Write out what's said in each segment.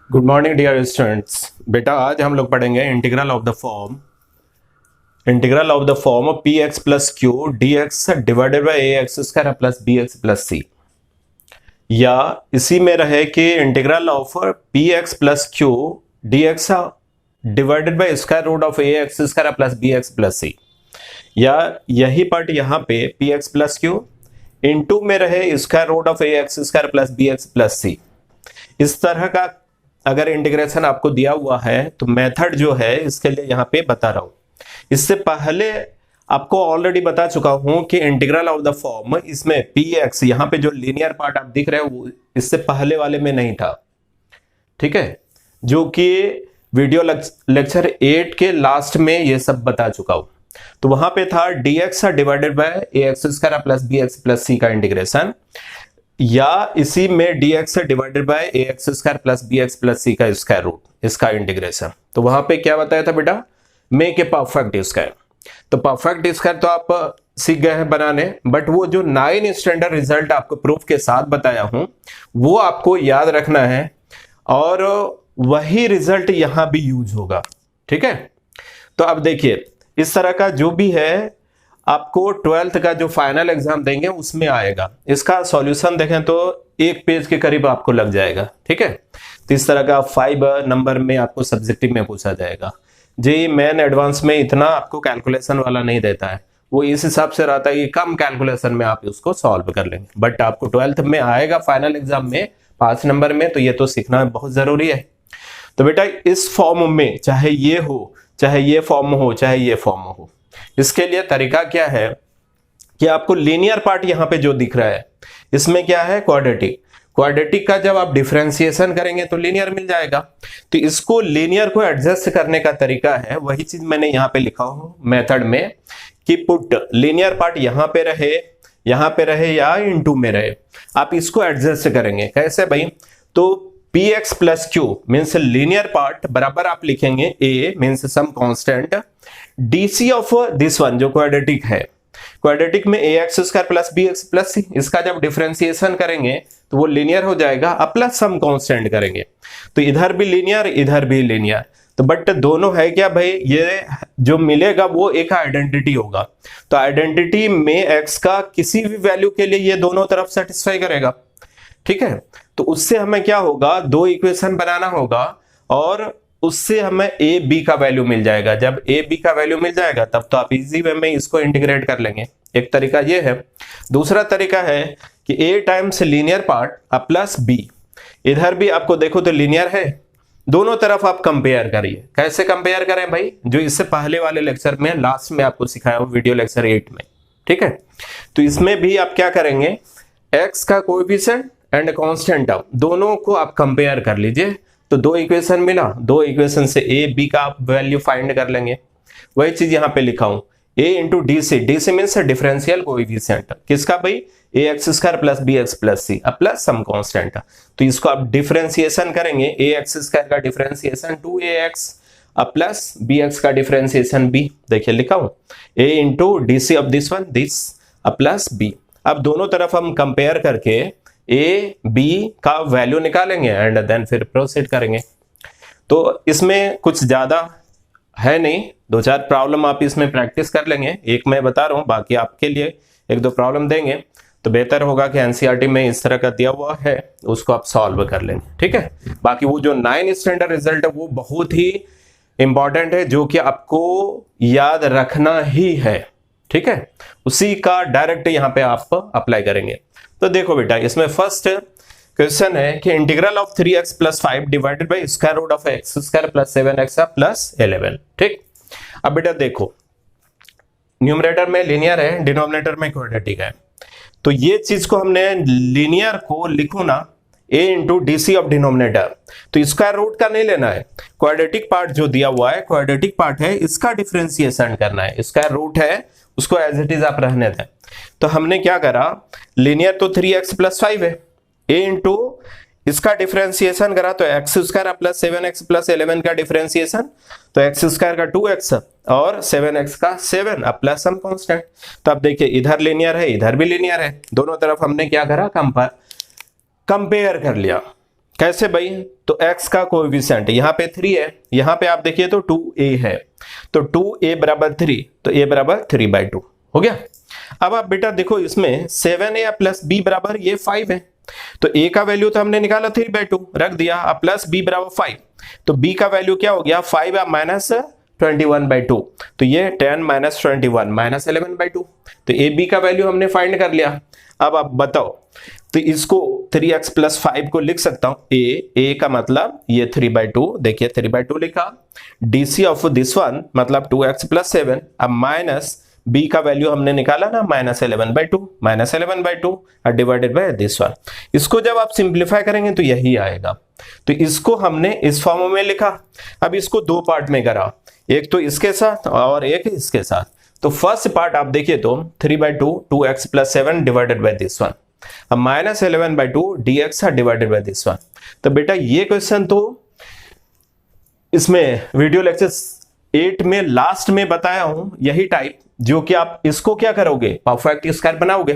Good morning dear students. बेटा आज हम लोग पढ़ेंगे integral of the form p x plus q d x divided by A x square plus B x plus c, या इसी में रहे कि integral of p x plus q d x divided by square root of a x square plus B x plus c, या यही part यहाँ पे p x plus q into में रहे square root of a x square plus B x plus सी। इस तरह का अगर इंटीग्रेशन आपको दिया हुआ है तो मेथड जो है इसके लिए यहाँ पे बता रहा हूं। इससे पहले आपको ऑलरेडी बता चुका हूं कि इंटीग्रल ऑफ द फॉर्म, इसमें पी एक्स यहाँ पे जो लीनियर पार्ट आप दिख रहे हो वो इससे पहले वाले में नहीं था, ठीक है, जो कि वीडियो लेक्चर 8 के लास्ट में ये सब बता चुका हूं। तो वहां पे था d x divided by a x square plus B x plus सी का इंटीग्रेशन, या इसी में dx divided by a x square plus B x plus सी का स्क्वायर रूट, इसका इंटीग्रेशन। तो वहां पे क्या बताया था बेटा, मेक ए परफेक्ट स्क्वायर। तो परफेक्ट स्क्वायर तो आप सीख गए हैं बनाने, बट वो जो 9 स्टैंडर्ड रिजल्ट आपको प्रूफ के साथ बताया हूं वो आपको याद रखना है, और वही रिजल्ट यहां भी यूज होगा, ठीक है। तो अब देखिए इस तरह का जो भी है आपको 12th का जो फाइनल एग्जाम देंगे उसमें आएगा। इसका सॉल्यूशन देखें तो 1 पेज के करीब आपको लग जाएगा, ठीक है। तो इस तरह का 5 नंबर में आपको सब्जेक्टिव में पूछा जाएगा। जेईई मेन एडवांस में इतना आपको कैलकुलेशन वाला नहीं देता है, वो इस हिसाब से रहता है कि कम कैलकुलेशन में आप उसको सॉल्व कर लेंगे, बट आपको 12th में आएगा फाइनल एग्जाम में 5 नंबर में, तो ये तो सीखना बहुत जरूरी है। तो बेटा इस फॉर्म में चाहे ये हो, चाहे ये फॉर्म हो, चाहे ये फॉर्म हो, इसके लिए तरीका क्या है कि आपको लीनियर पार्ट यहां पे जो दिख रहा है इसमें क्या है, क्वाड्रेटिक का जब आप डिफरेंशिएशन करेंगे तो लीनियर मिल जाएगा। तो इसको लीनियर को एडजस्ट करने का तरीका है, वही चीज मैंने यहां पे लिखा हूं मेथड में कि पुट लीनियर पार्ट यहां पे रहे या इनटू में रहे, आप इसको एडजस्ट करेंगे। कैसे भाई, तो p x plus q means linear part बराबर आप लिखेंगे a means some constant dc of this one जो क्वाड्रेटिक है, क्वाड्रेटिक में a x square plus B x plus सी, इसका जब डिफरेंशिएशन करेंगे तो वो लीनियर हो जाएगा, अब प्लस सम कांस्टेंट करेंगे तो इधर भी लीनियर इधर भी लीनियर। तो बट दोनों है क्या भाई, ये जो मिलेगा वो एक आइडेंटिटी होगा, तो आइडेंटिटी में एक्स का किसी भी वैल्यू के लिए ये दोनों तरफ सेटिस्फाई करेगा, ठीक है। तो उससे हमें क्या होगा, 2 इक्वेशन बनाना होगा और उससे हमें ए बी का वैल्यू मिल जाएगा। जब ए बी का वैल्यू मिल जाएगा तब तो आप इजी वे में इसको इंटीग्रेट कर लेंगे। एक तरीका ये है। दूसरा तरीका है कि a times linear part plus b, इधर भी आपको देखो तो लीनियर है, दोनों तरफ आप कंपेयर करिए। कैसे कंपेयर करें भाई, जो इससे पहले वाले लेक्चर में लास्ट में आपको सिखाया हूं वीडियो लेक्चर 8 में, ठीक है। तो इसमें भी आप क्या करेंगे, एक्स का कोएफिशिएंट एंड कांस्टेंट टर्म दोनों को आप कंपेयर कर लीजिए, तो 2 इक्वेशन मिला, 2 इक्वेशन से ए बी का आप वैल्यू फाइंड कर लेंगे। वही चीज यहां पे लिखा हूं, a into D c, d c means differential coefficient किसका भाई, a x square plus B x plus c plus some constant. तो इसको आप डिफरेंशिएशन करेंगे, ए एक्स स्क्वायर का differentiation 2ax plus B x का डिफरेंशिएशन बी, देखिए लिखा हूं a into D C of this one this plus b. अब दोनों तरफ हम कंपेयर करके ए बी का वैल्यू निकालेंगे एंड देन फिर प्रोसीड करेंगे। तो इसमें कुछ ज्यादा है नहीं, 2-4 प्रॉब्लम आप इसमें प्रैक्टिस कर लेंगे, एक मैं बता रहा हूं, बाकी आपके लिए 1-2 प्रॉब्लम देंगे तो बेहतर होगा कि एनसीईआरटी में इस तरह का दिया हुआ है उसको आप सॉल्व कर लेंगे, ठीक है। बाकी वो जो 9 स्टैंडर्ड रिजल्ट है वो बहुत ही इंपॉर्टेंट है, जो कि आपको याद रखना ही है, ठीक है। उसी का डायरेक्ट यहां पे आप अप्लाई करेंगे। तो देखो बेटा इसमें फर्स्ट क्वेश्चन है कि integral of 3x plus 5 divided by square root of x square plus 7x plus 11, ठीक। अब बेटा देखो न्यूमरेटर में लीनियर है, डिनोमिनेटर में क्वाड्रेटिक है, तो ये चीज को हमने लीनियर को लिखो ना a into D C of denominator, तो स्क्वायर रूट का नहीं लेना है, क्वाड्रेटिक पार्ट जो दिया हुआ है क्वाड्रेटिक पार्ट है इसका डिफरेंशिएशन करना है, स्क्वायर रूट है उसको एज इट इज आप रहने दें। तो हमने क्या करा, लीनियर तो 3x प्लस 5 है, a इंटू इसका डिफरेंशिएशन करा तो x square plus 7x plus 11 का डिफरेंशिएशन, तो एक्स स्क्वायर का 2x और 7x का 7 प्लस सम कांस्टेंट। तो अब देखिए इधर लीनियर है इधर भी लीनियर है, दोनों तरफ हमने क्या करा, कंपेयर कर लिया, कैसे भाई? तो x का कोएफिशिएंट यहाँ पे 3 है, यहाँ पे आप देखिए तो 2a है, तो 2a बराबर 3, तो a बराबर 3/2 हो गया। अब आप बेटा देखो इसमें 7a प्लस b बराबर ये 5 है, तो a का वैल्यू तो हमने निकाला 3/2 रख दिया, अब प्लस b बराबर 5, तो b का वैल्यू क्या हो गया 5 माइनस 21/2, तो ये 10 माइनस 21 माइनस 11/2, तो ए बी का वैल्यू हमने फाइंड कर लिया। अब आप बताओ, तो इसको 3x प्लस 5 को लिख सकता हूं ए का मतलब ये 3/2, देखिए 3/2 लिखा, डीसी ऑफ दिस वन मतलब 2x प्लस 7, अब माइनस b का वैल्यू हमने निकाला ना minus 11/2 divided by this one. इसको जब आप सिंप्लीफाई करेंगे तो यही आएगा, तो इसको हमने इस फॉर्म में लिखा। अब इसको दो पार्ट में करा, एक तो इसके साथ और एक इसके साथ। तो फर्स्ट पार्ट आप देखिए तो 3/2 2x plus 7 divided by this one, अब minus 11/2 dx divided by this one. तो बेटा ये क्वेश्चन तो इसमें वीडियो लेक्चर 8 में लास्ट में बताया हूं यही टाइप, जो कि आप इसको क्या करोगे परफेक्ट स्क्वायर बनाओगे।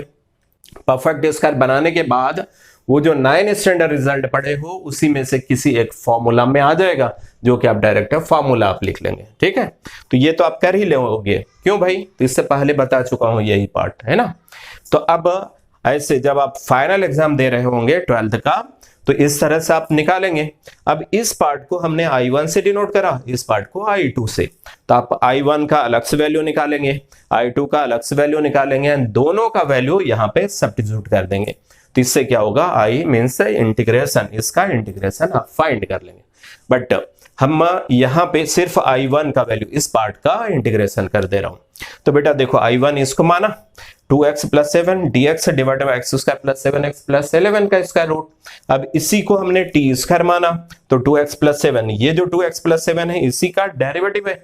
परफेक्ट स्क्वायर बनाने के बाद वो जो 9 स्टैंडर्ड रिजल्ट पढ़े हो उसी में से किसी एक फॉर्मूला में आ जाएगा, जो कि आप डायरेक्ट फॉर्मूला आप लिख लेंगे, ठीक है। तो ये तो आप कर ही लोगे, क्यों भाई? तो इससे पहले बता चुका हूं यही पार्ट है ना। तो अब ऐसे जब आप फाइनल एग्जाम दे रहे होंगे 12th का, तो इस तरह से आप निकालेंगे। अब इस पार्ट को हमने I1 से डिनोट करा, इस पार्ट को I2 से, तो आप I1 का अलग से वैल्यू निकालेंगे, I2 का अलग से वैल्यू निकालेंगे, दोनों का वैल्यू यहाँ पे सब्स्टिट्यूट कर देंगे। तो इससे क्या होगा, I मीन्स इंटीग्रेशन, इसका इंटीग्रेशन आप फाइंड कर लेंगे। बट हम यहाँ पे सिर्फ I1 का वैल्यू, इस पार्ट का इंटीग्रेशन कर दे रहा हूं। तो बेटा देखो I1 इसको माना 2x plus 7 dx divided bye x square plus 7x plus 11 का स्क्वायर रूट। अब इसी को हमने t स्क्वायर माना, तो 2x प्लस 7, ये जो 2x प्लस 7 है इसी का डेरिवेटिव है,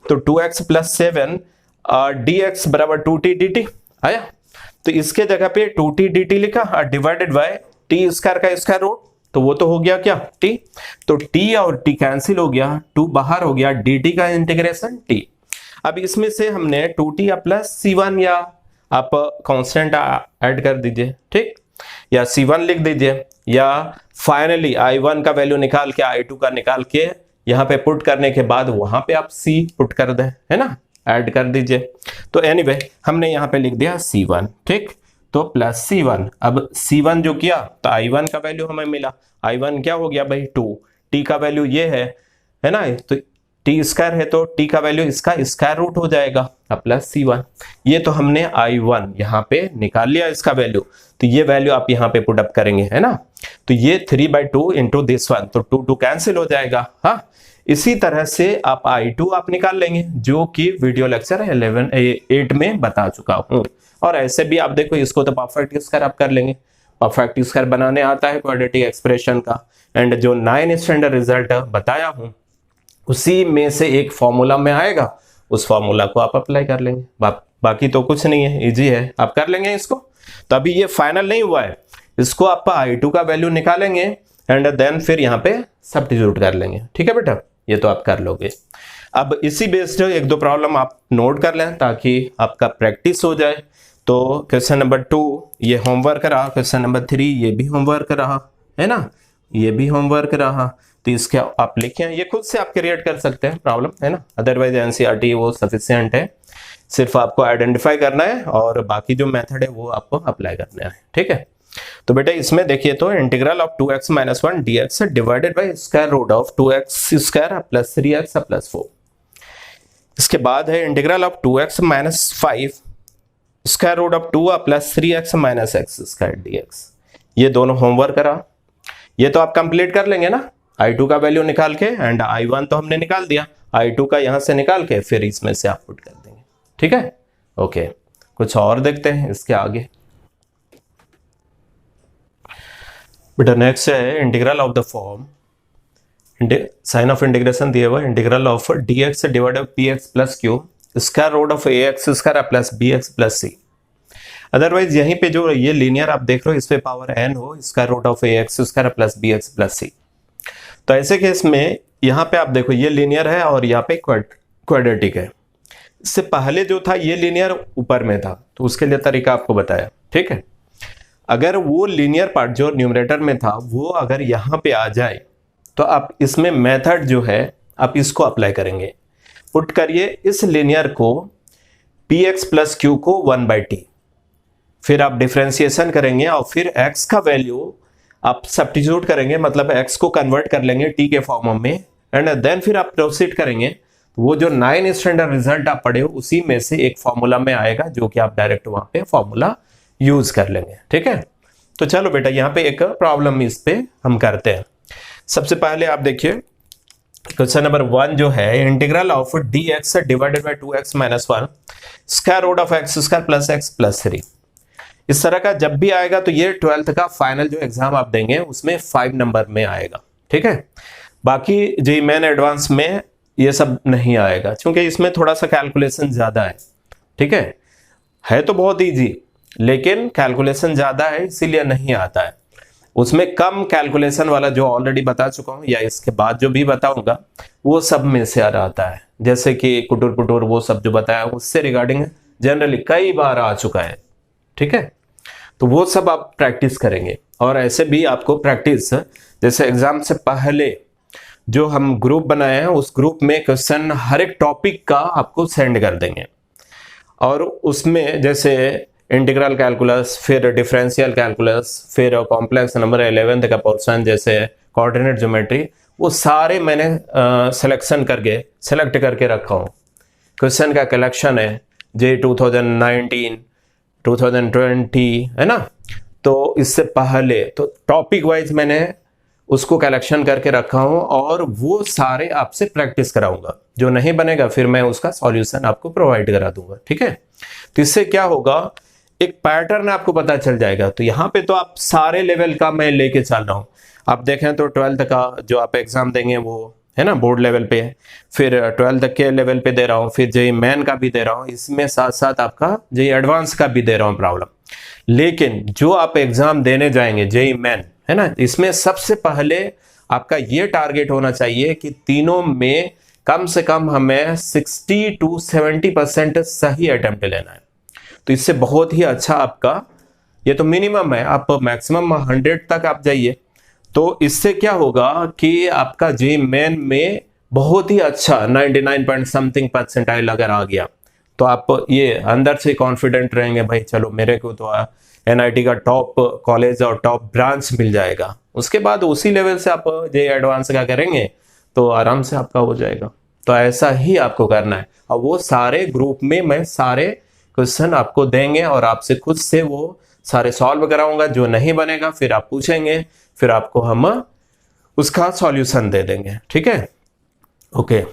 तो 2x प्लस 7 dx बराबर 2t dt आया। तो इसके जगह पे 2t dt लिखा डिवाइडेड बाय t स्क्वायर का स्क्वायर रूट, तो वो तो हो गया क्या t, तो t और t कैंसिल हो गया, 2 बाहर हो गया, dt का इंटीग्रेशन t। अब इसमें से हमने 2t प्लस c1 या आप कांस्टेंट ऐड कर दीजिए, ठीक, या c1 लिख दीजिए, या फाइनली I1 का वैल्यू निकाल के I2 का निकाल के यहाँ पे पुट करने के बाद वहां पे आप c पुट कर दें, है ना, ऐड कर दीजिए। तो एनीवे हमने यहाँ पे लिख दिया c1, ठीक, तो प्लस c1। अब c1 जो किया तो I1 का वैल्यू हमें मिला, I1 क्या हो गया भाई 2, t का वैल्यू ये है ना, तो t स्क्वायर है तो t का वैल्यू इसका स्क्वायर रूट हो जाएगा, अब प्लस c1। ये तो हमने I1 यहाँ पे निकाल लिया इसका वैल्यू, तो ये वैल्यू आप यहाँ पे पुट अप करेंगे, है ना, तो ये 3/2 इंटू दिस वन, तो 2 कैंसिल हो जाएगा। हाँ, इसी तरह से आप I2 आप निकाल लेंगे, जो कि वीडियो लेक्चर 8 में बता चुका हूँ। और ऐसे भी आप देखो, इसको तो परफेक्ट स्क्वायर आप कर लेंगे, परफेक्ट स्क्वायर बनाने आता है क्वाड्रेटिक एक्सप्रेशन का, एंड जो 9 स्टैंडर्ड रिजल्ट बताया हूँ उसी में से एक फॉर्मूला में आएगा, उस फॉर्मूला को आप अप्लाई कर लेंगे। बाकी तो कुछ नहीं है, इजी है, आप कर लेंगे इसको। तो अभी ये फाइनल नहीं हुआ है, इसको आप I2 का वैल्यू निकालेंगे एंड देन फिर यहाँ पे सब्स्टिट्यूट कर लेंगे, ठीक है बेटा, ये तो आप कर लोगे। अब इसी बेस्ड एक दो प्रॉब्लम आप नोट कर लें ताकि आपका प्रैक्टिस हो जाए। तो क्वेश्चन नंबर 2 ये होमवर्क रहा, क्वेश्चन नंबर 3 ये भी होमवर्क रहा, है ना, ये भी होमवर्क रहा। तो इसके आप लिखें, ये खुद से आप क्रिएट कर सकते हैं प्रॉब्लम, है ना, अदरवाइज एनसीईआरटी वो सफिशिएंट है, सिर्फ आपको आइडेंटिफाई करना है और बाकी जो मेथड है वो आपको अप्लाई करना है, ठीक है। तो बेटा इसमें देखिए तो integral of 2x minus 1 dx divided by square root of 2x square plus 3x plus 4। इसके बाद है integral of 2x minus 5 square root of 2 plus 3x minus x square dx। ये दोनों होमवर्क करा, ये तो आप कंप्लीट कर लेंगे ना, I2 का वैल्यू निकाल के, एंड I1 तो हमने निकाल दिया, I2 का यहां से निकाल के फिर इसमें से आप पुट कर देंगे, ठीक है। ओके, कुछ और देखते हैं इसके आगे। बेटा नेक्स्ट है integral of the form, sign of integration दिया हुआ, integral of dx divided px plus q square root of ax square plus bx plus c। Otherwise यहीं पे जो ये लीनियर आप देख रहे हो इस पे पावर n हो, square root of ax square plus bx plus c। तो ऐसे केस में यहाँ पे आप देखो ये लीनियर है और यहाँ पे क्वाड्रेटिक है। इससे पहले जो था ये लीनियर ऊपर में था, तो उसके लिए तरीका आपको बताया, ठीक है। अगर वो लीनियर पार्ट जो न्यूमरेटर में था वो अगर यहाँ पे आ जाए तो आप इसमें मेथड जो है आप इसको अप्लाई करेंगे। पुट करिए इस लीनियर को पी एक्स प्लस क्यू को 1/t, फिर आप डिफ्रेंसिएशन करेंगे और फिर x का वैल्यू आप सब्स्टिट्यूट करेंगे, मतलब x को कन्वर्ट कर लेंगे t के फॉर्म में, एंड देन फिर आप प्रोसीड करेंगे। वो जो 9 स्टैंडर्ड रिजल्ट आप पढ़े हो उसी में से एक फॉर्मूला में आएगा जो कि आप डायरेक्ट वहां पे फॉर्मूला यूज कर लेंगे। ठीक है, तो चलो बेटा यहाँ पे एक प्रॉब्लम इस पे हम करते हैं। सबसे पहले आप देखिए क्वेश्चन नंबर 1 जो है, integral of dx divided by 2x minus 1 square root of x square plus x plus 3। इस तरह का जब भी आएगा तो ये 12th का फाइनल जो एग्जाम आप देंगे उसमें 5 नंबर में आएगा। ठीक है, बाकी जेईई मेन एडवांस में ये सब नहीं आएगा क्योंकि इसमें थोड़ा सा कैलकुलेशन ज्यादा है। ठीक है तो बहुत इजी, लेकिन कैलकुलेशन ज्यादा है इसीलिए नहीं आता है। उसमें कम कैलकुलेशन वाला जो ऑलरेडी बता चुका हूं या इसके बाद जो भी बताऊंगा वो सब में से आ आता है, जैसे कि कुटुर पुटुर वो सब जो बताया उससे रिगार्डिंग जनरली कई बार आ चुका है। ठीक है, तो वो सब आप प्रैक्टिस करेंगे। और ऐसे भी आपको प्रैक्टिस, जैसे एग्जाम से पहले जो हम ग्रुप बनाए हैं उस ग्रुप में क्वेश्चन हर एक टॉपिक का आपको सेंड कर देंगे, और उसमें जैसे इंटीग्रल कैलकुलस, फिर डिफरेंशियल कैलकुलस, फिर कॉम्प्लेक्स नंबर 11th का पोर्शन जैसे कोऑर्डिनेट ज्योमेट्री, वो सारे मैंने सेलेक्ट करके रखा हूँ। क्वेश्चन का कलेक्शन है जे 2019 2020 है ना, तो इससे पहले तो टॉपिक वाइज मैंने उसको कलेक्शन करके रखा हूं और वो सारे आपसे प्रैक्टिस कराऊंगा। जो नहीं बनेगा फिर मैं उसका सॉल्यूशन आपको प्रोवाइड करा दूंगा। ठीक है, तो इससे क्या होगा, एक पैटर्न आपको पता चल जाएगा। तो यहाँ पे तो आप सारे लेवल का मैं लेके चल रहा हूँ। आप देखें तो 12th का जो आप एग्जाम देंगे वो है ना बोर्ड लेवल पे, फिर 12th के लेवल पे दे रहा हूँ, फिर जेईई मेन का भी दे रहा हूँ, इसमें साथ साथ आपका जेईई एडवांस का भी दे रहा हूँ प्रॉब्लम। लेकिन जो आप एग्जाम देने जाएंगे जेईई मेन है ना, इसमें सबसे पहले आपका ये टारगेट होना चाहिए कि तीनों में कम से कम हमें 60 to 70% सही अटेम्प्ट लेना है। तो इससे बहुत ही अच्छा आपका, ये तो मिनिमम है, आप मैक्सिमम 100 तक आप जाइए। तो इससे क्या होगा कि आपका जेईई मेन में बहुत ही अच्छा 99 पॉइंट समथिंग परसेंटाइल अगर आ गया तो आप ये अंदर से कॉन्फिडेंट रहेंगे, भाई चलो मेरे को तो एनआईटी का टॉप कॉलेज और टॉप ब्रांच मिल जाएगा। उसके बाद उसी लेवल से आप जेईई एडवांस का करेंगे तो आराम से आपका हो जाएगा। तो ऐसा ही आपको करना है, और वो सारे ग्रुप में मैं सारे क्वेश्चन आपको देंगे और आपसे खुद से वो सारे सॉल्व कराऊंगा। जो नहीं बनेगा फिर आप पूछेंगे, फिर आपको हम उसका सॉल्यूशन दे देंगे। ठीक है, ओके।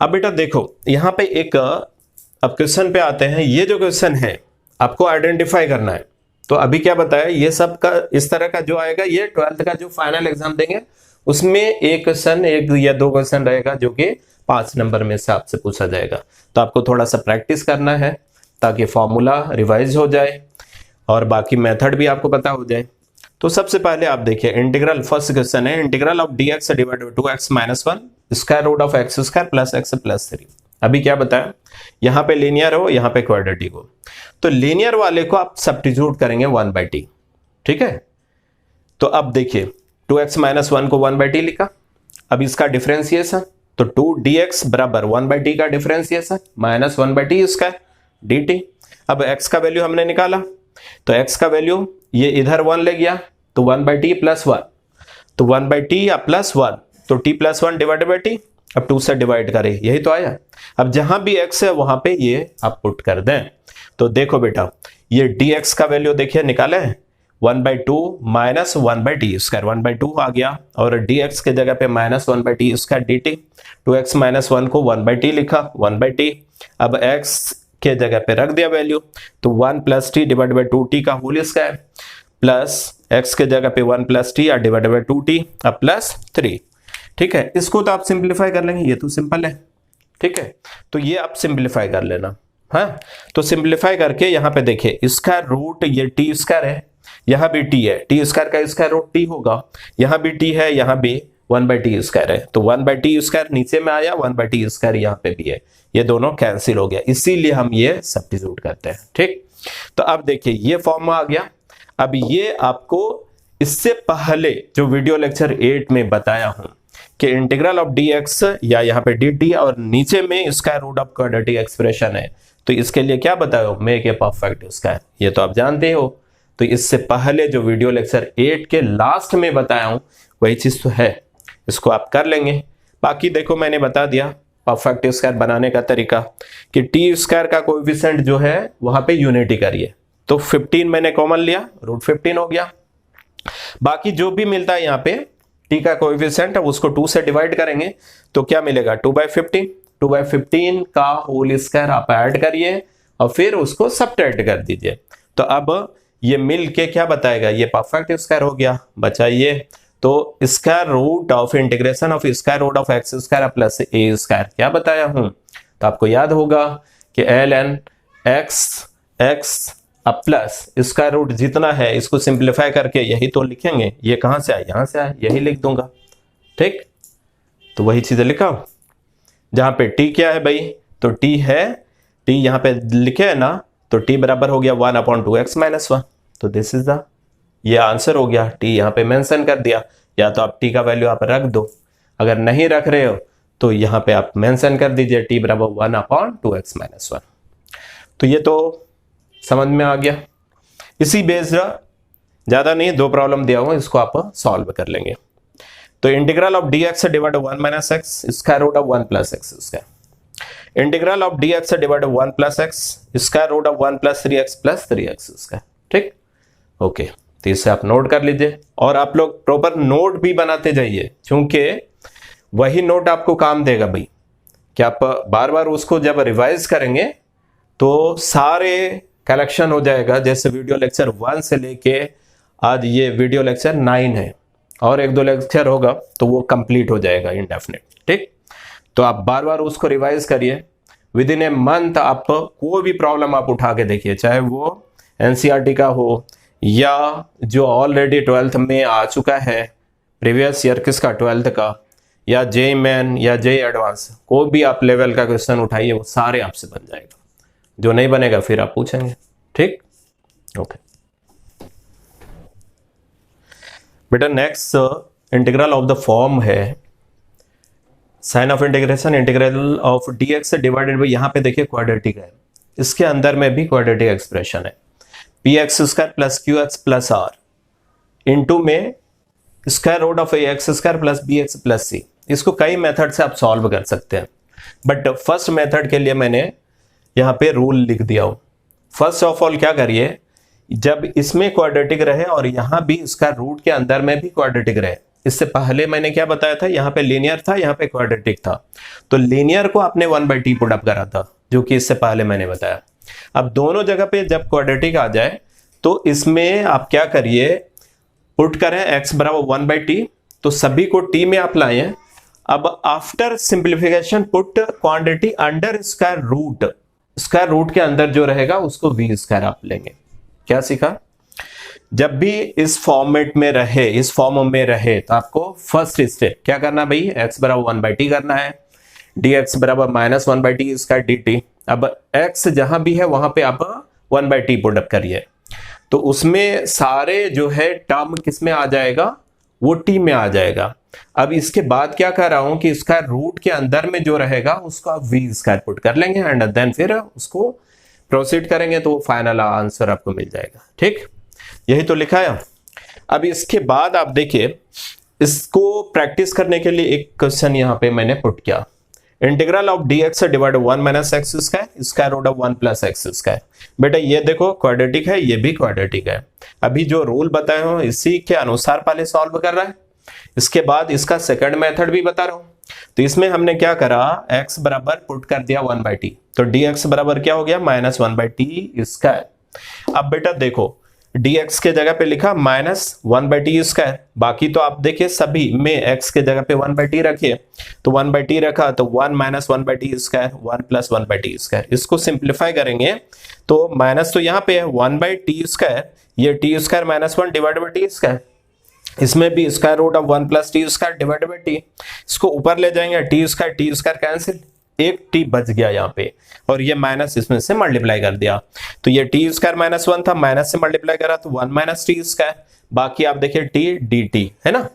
अब बेटा देखो यहाँ पे एक, अब क्वेश्चन पे आते हैं। ये जो क्वेश्चन है आपको आइडेंटिफाई करना है। तो अभी क्या बताया, ये सब का इस तरह का जो आएगा ये 12th का जो फाइनल एग्जाम देंगे उसमें एक क्वेश्चन, एक या दो क्वेश्चन रहेगा जो कि 5 नंबर में से आपसे पूछा जाएगा। तो आपको थोड़ा सा प्रैक्टिस करना है ताकि फॉर्मूला रिवाइज हो जाए और बाकी मेथड भी आपको पता हो जाए। तो सबसे पहले आप देखिए इंटीग्रल, फर्स्ट क्वेश्चन है integral of dx divided by 2x minus 1 square root of x square plus x plus 3। अभी क्या बताया, यहाँ पे लीनियर हो, यहाँ पे क्वाड्रेटिक हो, तो लीनियर वाले को आप सब्स्टिट्यूट करेंगे 1/t। ठीक है, तो अब देखिए 2x माइनस 1 को 1/t लिखा। अब इसका डिफरेंशिएशन, तो 2dx बराबर 1/t का differentiation minus 1/t square dt। अब x का वैल्यू हमने निकाला, तो x का वैल्यू ये इधर 1 ले गया तो 1/t प्लस 1, तो 1/t या प्लस 1, तो t plus 1 divided by t। अब 2 से डिवाइड करें, यही तो आया। अब जहां भी x है वहां पे ये आप पुट कर दें। तो देखो बेटा ये dx का वैल्यू देखिए निकाले 1/2 माइनस 1/t स्क्वायर, 1/2 आ गया, और dx के जगह पे minus 1/t square dt। 2x minus 1 को 1/t लिखा, 1/t। अब x के जगह पे रख दिया वैल्यू, तो 1 plus T divide by 2t का होल स्क्वायर प्लस x के जगह पे 1 plus T divide by 2t अब प्लस 3। ठीक है, इसको तो आप सिंप्लीफाई कर लेंगे, ये तो सिंपल है। ठीक है, तो ये आप सिंप्लीफाई कर लेना। हाँ, तो सिंप्लीफाई करके यहाँ पे देखिए इसका रूट ये टी स्क्वायर है, यहाँ भी टी है, टी स्क्वायर का स्क्वायर रूट टी होगा, यहाँ भी टी है, यहाँ भी 1/t स्क्वायर है, तो 1/t स्क्वायर नीचे में आया, 1/t स्क्वायर यहाँ पे भी है, ये दोनों कैंसिल हो गया, इसीलिए हम ये सब्स्टिट्यूट करते हैं। ठीक, तो अब देखिए ये फॉर्म आ गया। अब ये आपको इससे पहले जो वीडियो लेक्चर 8 में बताया हूं कि इंटीग्रल ऑफ dx या यहाँ पे dt और नीचे में square root of quadratic expression है, तो इसके लिए क्या बताया, मेक ए परफेक्ट स्क्वायर, ये तो आप जानते हो। तो इससे पहले जो वीडियो लेक्चर 8 के लास्ट में बताया हूं वही चीज तो है, इसको आप कर लेंगे। बाकी देखो मैंने बता दिया परफेक्ट स्क्वायर बनाने का तरीका कि टी स्क्वायर का कोएफिशिएंट जो है वहां पे यूनिटी करिए, तो 15 मैंने कॉमन लिया, रूट 15 हो गया। बाकी जो भी मिलता है यहाँ पे टी का कोएफिशिएंट है उसको 2 से डिवाइड करेंगे तो क्या मिलेगा 2/15, 2/15 का होल स्क्वायर आप ऐड करिए और फिर उसको सब्ट्रैक्ट कर दीजिए। तो अब ये मिल के क्या बताएगा, ये परफेक्ट स्क्वायर हो गया। बचाइए तो square root of integration of square root of x square plus a square क्या बताया हूं, तो आपको याद होगा कि ln x अब प्लस स्क्वायर रूट जितना है इसको सिंप्लीफाई करके यही तो लिखेंगे, ये कहां से आए, यहां से आए, यही लिख दूंगा। ठीक, तो वही चीजें लिखा जहां पे t क्या है भाई, तो t है, t यहां पे लिखे है ना, तो t बराबर हो गया 1/2x - 1, तो दिस इज द, ये आंसर हो गया। t यहां पे मेंशन कर दिया, या तो आप t का वैल्यू आप रख दो, अगर नहीं रख रहे हो तो यहां पे आप मेंशन कर दीजिए t बराबर 1/2x - 1। तो ये तो समझ में आ गया। इसी बेस्ड ज्यादा नहीं, 2 प्रॉब्लम दिया हुआ, इसको आप सॉल्व कर लेंगे। तो integral of dx divide 1 - x square root of 1 + x square, integral of dx divide 1 + x square root of 1 + 3x + 3x square. ठीक, ओके, तो इसे आप नोट कर लीजिए और आप लोग प्रॉपर नोट भी बनाते जाइए, क्योंकि वही नोट आपको काम देगा भाई, कि आप बार बार उसको जब रिवाइज करेंगे तो सारे कलेक्शन हो जाएगा। जैसे वीडियो लेक्चर 1 से लेके आज ये वीडियो लेक्चर 9 है, और 1-2 लेक्चर होगा तो वो कंप्लीट हो जाएगा इंडेफिनिट। ठीक, तो आप बार बार उसको रिवाइज करिए, विद इन ए मंथ आप कोई भी प्रॉब्लम आप उठा के देखिए, चाहे वो एनसीईआरटी का हो या जो ऑलरेडी 12th में आ चुका है, प्रीवियस ईयर किसका 12th का, या जेईई मेन या जेईई एडवांस, कोई भी आप लेवल का क्वेश्चन उठाइए वो सारे आपसे बन जाएगा। जो नहीं बनेगा फिर आप पूछेंगे। ठीक, ओके बेटा, next integral of the form है sign of integration integral of dx divided by, यहां पे देखिए क्वाड्रेटिक है, इसके अंदर में भी क्वाड्रेटिक एक्सप्रेशन है, px square plus qx plus r into में square root of ax square plus bx plus c। इसको कई मेथड से आप सॉल्व कर सकते हैं, बट फर्स्ट मेथड के लिए मैंने यहाँ पे रूल लिख दिया हूं। फर्स्ट ऑफ ऑल क्या करिए, जब इसमें क्वाड्रेटिक रहे और यहाँ भी इसका रूट के अंदर में भी क्वाड्रेटिक रहे, इससे पहले मैंने क्या बताया था, यहाँ पे लीनियर था, यहाँ पे क्वाड्रेटिक था, तो लीनियर को आपने 1/t पुट अप करा था, जो कि इससे पहले मैंने बताया। अब दोनों जगह पे जब क्वाड्रेटिक आ जाए तो इसमें आप क्या करिए, पुट करें x बराबर 1/t, तो सभी को t में आप लाए। अब after simplification put quantity under square root के अंदर जो रहेगा उसको v स्क्वायर आप लेंगे। क्या सीखा, जब भी इस फॉर्मेट में रहे, इस फॉर्म में रहे, तो आपको फर्स्ट स्टेप क्या करना भाई, x बराबर 1/t करना है, dx बराबर -1/t स्क्वायर dt। अब x जहां भी है वहां पे आप 1/t पुट अप करिए, तो उसमें सारे जो है टर्म किस में आ जाएगा, वो t में आ जाएगा। अब इसके बाद क्या कर रहा हूं कि इसका रूट के अंदर में जो रहेगा उसको आप v स्क्वायर पुट कर लेंगे एंड देन फिर उसको प्रोसीड करेंगे तो फाइनल आंसर आपको मिल जाएगा। ठीक, यही तो लिखा है। अब इसके बाद आप देखिए, इसको प्रैक्टिस करने के लिए एक क्वेश्चन यहां पे मैंने पुट किया, integral of dx divide 1 - x square square root of 1 + x square. बेटा ये देखो क्वाड्रेटिक है, ये भी क्वाड्रेटिक है, अभी जो रूल बताए हो इसी के अनुसार पहले सॉल्व कर रहा है, इसके बाद इसका सेकंड मेथड भी बता रहा हूं। तो इसमें हमने क्या करा, x बराबर पुट कर दिया 1/t, तो dx बराबर क्या हो गया -1/t स्क्वायर। अब बेटा देखो dx के जगह पे लिखा -1/t स्क्वायर, बाकी तो आप देखिए सभी में x के जगह पे 1/t रखिए, तो 1/t रखा तो 1 - 1/t स्क्वायर 1 + 1/t स्क्वायर। इसको सिंप्लीफाई करेंगे तो माइनस तो यहाँ पे है 1/t स्क्वायर, ये t square -1 divide by t square, इसमें भी square root of 1 + t square divide by t, इसको ऊपर ले जाएंगे t स्क्वायर कैंसिल, एक टी बच गया यहाँ पे, और ये माइनस इसमें से मल्टीप्लाई कर दिया, तो ये टी स्क्वायर माइनस 1 था, माइनस से मल्टीप्लाई करा तो 1 माइनस टी स्क्वायर, बाकी आप देखिए टी डी टी, है ना।